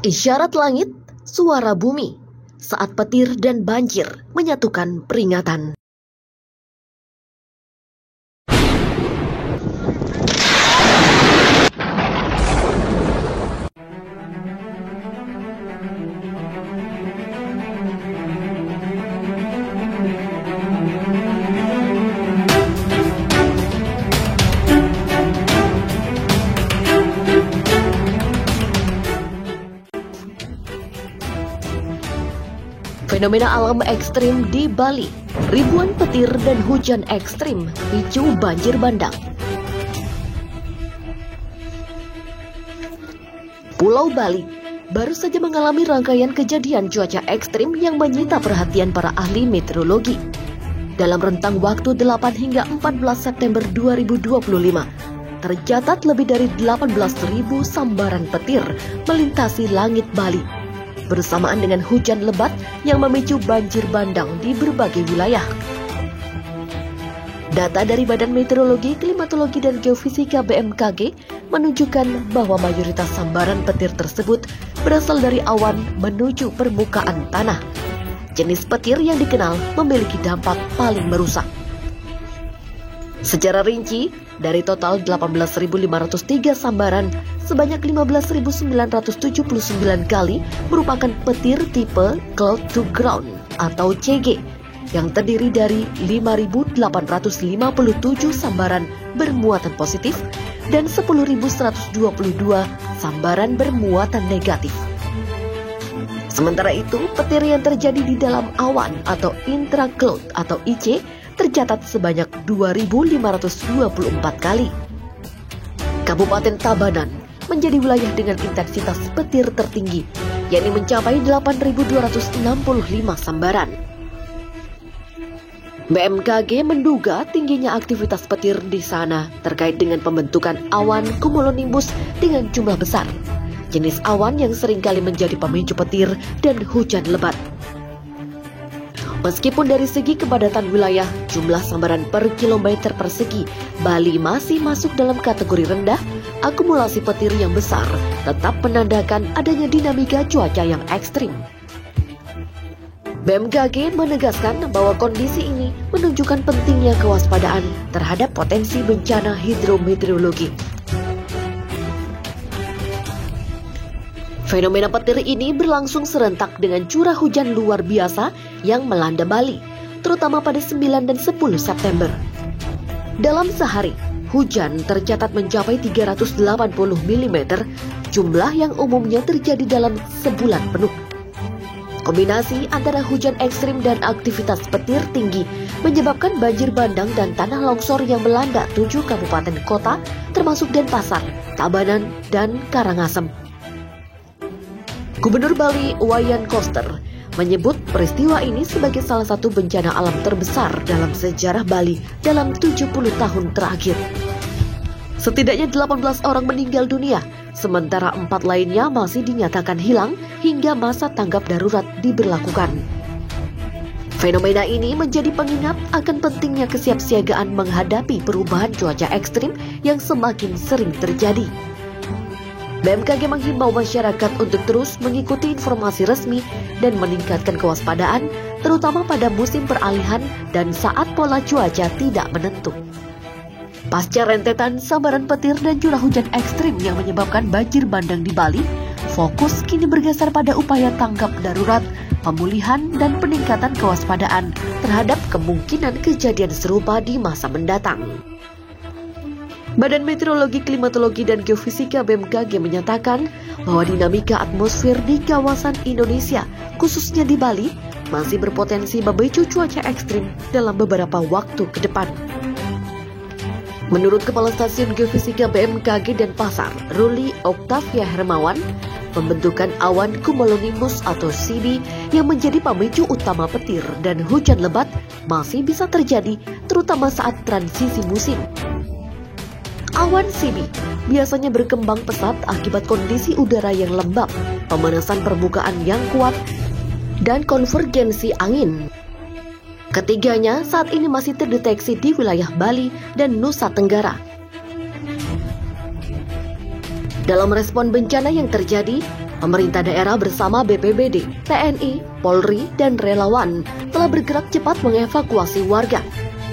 Isyarat langit, suara bumi, saat petir dan banjir menyatukan peringatan. Fenomena alam ekstrim di Bali, ribuan petir dan hujan ekstrim picu banjir bandang. Pulau Bali baru saja mengalami rangkaian kejadian cuaca ekstrim yang menyita perhatian para ahli meteorologi. Dalam rentang waktu 8 hingga 14 September 2025, tercatat lebih dari 18.000 sambaran petir melintasi langit Bali, bersamaan dengan hujan lebat yang memicu banjir bandang di berbagai wilayah. Data dari Badan Meteorologi, Klimatologi, dan Geofisika BMKG menunjukkan bahwa mayoritas sambaran petir tersebut berasal dari awan menuju permukaan tanah. Jenis petir yang dikenal memiliki dampak paling merusak. Secara rinci, dari total 18.503 sambaran, sebanyak 15.979 kali merupakan petir tipe Cloud to Ground atau CG, yang terdiri dari 5.857 sambaran bermuatan positif dan 10.122 sambaran bermuatan negatif. Sementara itu, petir yang terjadi di dalam awan atau intracloud atau IC tercatat sebanyak 2.524 kali. Kabupaten Tabanan menjadi wilayah dengan intensitas petir tertinggi, yakni mencapai 8.265 sambaran. BMKG menduga tingginya aktivitas petir di sana terkait dengan pembentukan awan cumulonimbus dengan jumlah besar, jenis awan yang seringkali menjadi pemicu petir dan hujan lebat. Meskipun dari segi kepadatan wilayah, jumlah sambaran per kilometer persegi, Bali masih masuk dalam kategori rendah, akumulasi petir yang besar tetap menandakan adanya dinamika cuaca yang ekstrim. BMKG menegaskan bahwa kondisi ini menunjukkan pentingnya kewaspadaan terhadap potensi bencana hidrometeorologi. Fenomena petir ini berlangsung serentak dengan curah hujan luar biasa yang melanda Bali, terutama pada 9 dan 10 September. Dalam sehari, hujan tercatat mencapai 380 mm, jumlah yang umumnya terjadi dalam sebulan penuh. Kombinasi antara hujan ekstrim dan aktivitas petir tinggi menyebabkan banjir bandang dan tanah longsor yang melanda 7 kabupaten kota, termasuk Denpasar, Tabanan, dan Karangasem. Gubernur Bali Wayan Koster menyebut peristiwa ini sebagai salah satu bencana alam terbesar dalam sejarah Bali dalam 70 tahun terakhir. Setidaknya 18 orang meninggal dunia, sementara 4 lainnya masih dinyatakan hilang hingga masa tanggap darurat diberlakukan. Fenomena ini menjadi pengingat akan pentingnya kesiapsiagaan menghadapi perubahan cuaca ekstrim yang semakin sering terjadi. BMKG menghimbau masyarakat untuk terus mengikuti informasi resmi dan meningkatkan kewaspadaan, terutama pada musim peralihan dan saat pola cuaca tidak menentu. Pasca rentetan sambaran petir dan curah hujan ekstrim yang menyebabkan banjir bandang di Bali, fokus kini bergeser pada upaya tanggap darurat, pemulihan, dan peningkatan kewaspadaan terhadap kemungkinan kejadian serupa di masa mendatang. Badan Meteorologi, Klimatologi, dan Geofisika BMKG menyatakan bahwa dinamika atmosfer di kawasan Indonesia, khususnya di Bali, masih berpotensi memicu cuaca ekstrim dalam beberapa waktu ke depan. Menurut Kepala Stasiun Geofisika BMKG Denpasar, Ruli Oktavia Hermawan, pembentukan awan cumulonimbus atau CB yang menjadi pemicu utama petir dan hujan lebat masih bisa terjadi, terutama saat transisi musim. Awan CB biasanya berkembang pesat akibat kondisi udara yang lembab, pemanasan permukaan yang kuat, dan konvergensi angin. Ketiganya saat ini masih terdeteksi di wilayah Bali dan Nusa Tenggara. Dalam respon bencana yang terjadi, Pemerintah daerah bersama BPBD, TNI, Polri, dan relawan telah bergerak cepat mengevakuasi warga,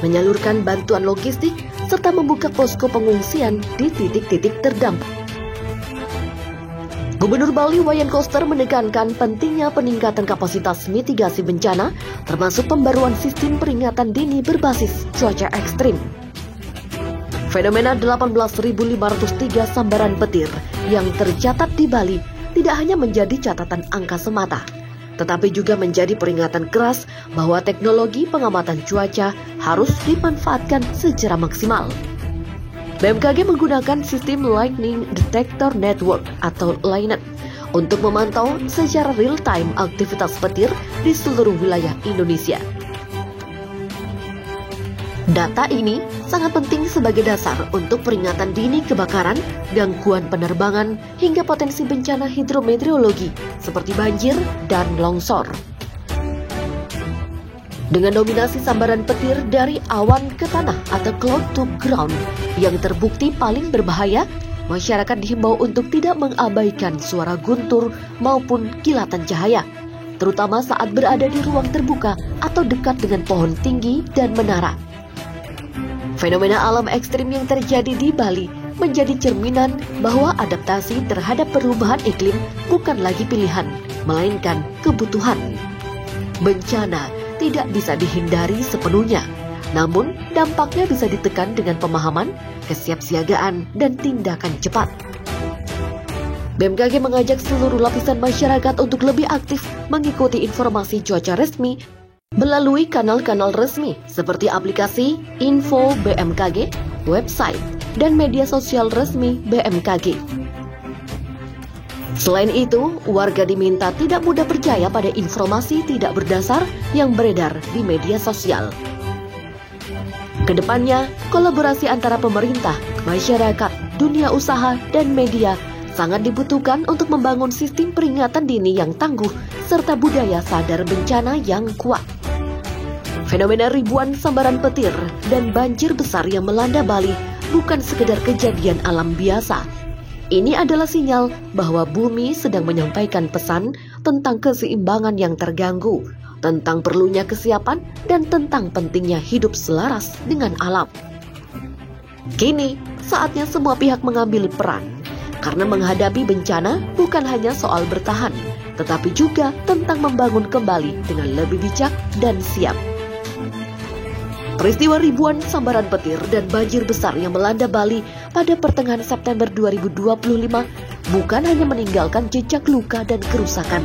menyalurkan bantuan logistik, serta membuka posko pengungsian di titik-titik terdampak. Gubernur Bali Wayan Koster menekankan pentingnya peningkatan kapasitas mitigasi bencana, termasuk pembaruan sistem peringatan dini berbasis cuaca ekstrim. Fenomena 18.503 sambaran petir yang tercatat di Bali tidak hanya menjadi catatan angka semata, tetapi juga menjadi peringatan keras bahwa teknologi pengamatan cuaca harus dimanfaatkan secara maksimal. BMKG menggunakan sistem Lightning Detector Network atau LINET untuk memantau secara real-time aktivitas petir di seluruh wilayah Indonesia. Data ini sangat penting sebagai dasar untuk peringatan dini kebakaran, gangguan penerbangan, hingga potensi bencana hidrometeorologi seperti banjir dan longsor. Dengan dominasi sambaran petir dari awan ke tanah atau cloud to ground yang terbukti paling berbahaya, masyarakat dihimbau untuk tidak mengabaikan suara guntur maupun kilatan cahaya, terutama saat berada di ruang terbuka atau dekat dengan pohon tinggi dan menara. Fenomena alam ekstrim yang terjadi di Bali menjadi cerminan bahwa adaptasi terhadap perubahan iklim bukan lagi pilihan, melainkan kebutuhan. Bencana tidak bisa dihindari sepenuhnya, namun dampaknya bisa ditekan dengan pemahaman, kesiapsiagaan, dan tindakan cepat. BMKG mengajak seluruh lapisan masyarakat untuk lebih aktif mengikuti informasi cuaca resmi melalui kanal-kanal resmi seperti aplikasi Info BMKG, website, dan media sosial resmi BMKG. Selain itu, warga diminta tidak mudah percaya pada informasi tidak berdasar yang beredar di media sosial. Kedepannya, kolaborasi antara pemerintah, masyarakat, dunia usaha, dan media sangat dibutuhkan untuk membangun sistem peringatan dini yang tangguh serta budaya sadar bencana yang kuat. Fenomena ribuan sambaran petir dan banjir besar yang melanda Bali bukan sekedar kejadian alam biasa. Ini adalah sinyal bahwa bumi sedang menyampaikan pesan tentang keseimbangan yang terganggu, tentang perlunya kesiapan, dan tentang pentingnya hidup selaras dengan alam. Kini, saatnya semua pihak mengambil peran, karena menghadapi bencana bukan hanya soal bertahan, tetapi juga tentang membangun kembali dengan lebih bijak dan siap. Peristiwa ribuan sambaran petir dan banjir besar yang melanda Bali pada pertengahan September 2025 bukan hanya meninggalkan jejak luka dan kerusakan.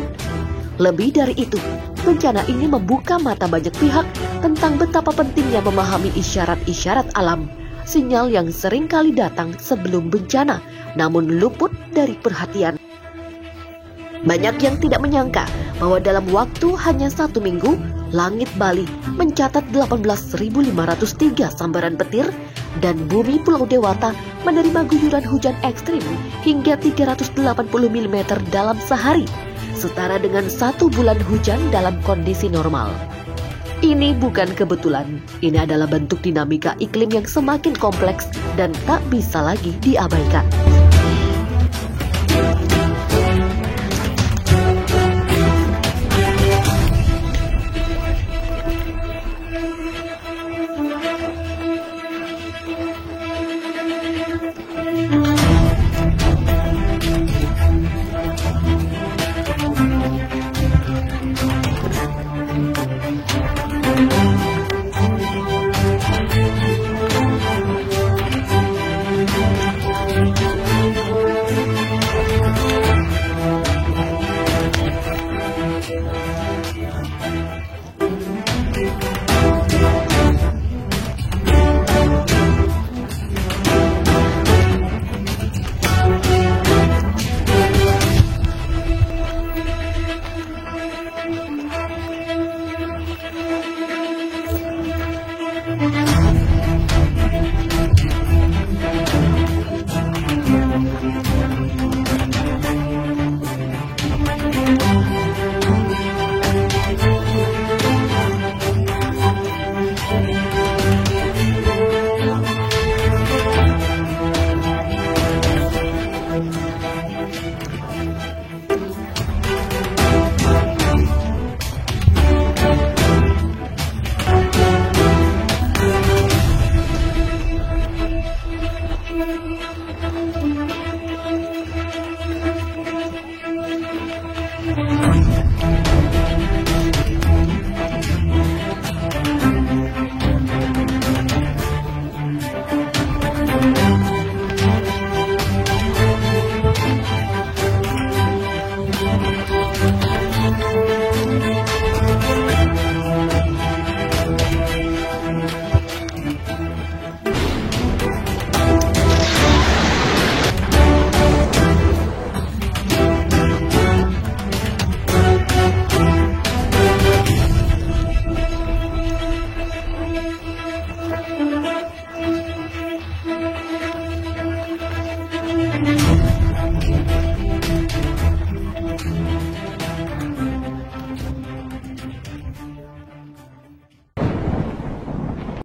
Lebih dari itu, bencana ini membuka mata banyak pihak tentang betapa pentingnya memahami isyarat-isyarat alam, sinyal yang sering kali datang sebelum bencana, namun luput dari perhatian. Banyak yang tidak menyangka bahwa dalam waktu hanya 1 minggu, langit Bali mencatat 18.503 sambaran petir dan bumi Pulau Dewata menerima guyuran hujan ekstrim hingga 380 mm dalam sehari, setara dengan 1 bulan hujan dalam kondisi normal. Ini bukan kebetulan, ini adalah bentuk dinamika iklim yang semakin kompleks dan tak bisa lagi diabaikan.